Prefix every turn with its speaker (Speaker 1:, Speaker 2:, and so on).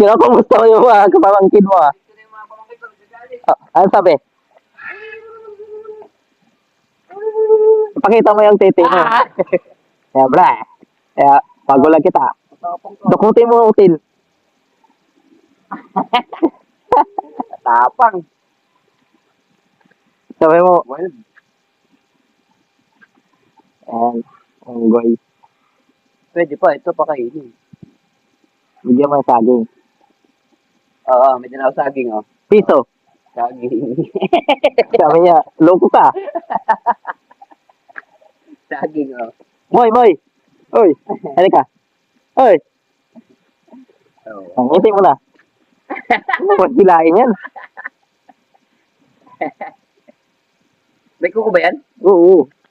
Speaker 1: Kinakumusta ko yung mga kapamangkin mo ah. Ano sabi? Pakita mo yung titi mo. Kaya bra. Kaya pagulan kita. Dukutin mo ang util.
Speaker 2: Tapang.
Speaker 1: Sabi mo,
Speaker 2: Well,
Speaker 1: ayan, unggoy.
Speaker 2: pwede pa. Ito pa kainin.
Speaker 1: Bigyan mo ng saging.
Speaker 2: Oo, may dinaw saging, oh.
Speaker 1: Piso.
Speaker 2: Saging.
Speaker 1: Sabi niya, loko ka.
Speaker 2: Saging, oh.
Speaker 1: Moy, moy. Oy, halika. Oy,
Speaker 2: Oh.
Speaker 1: ang ngiti mo na. Huwag hilain yan.
Speaker 2: May kuko ba yan?
Speaker 1: Oo.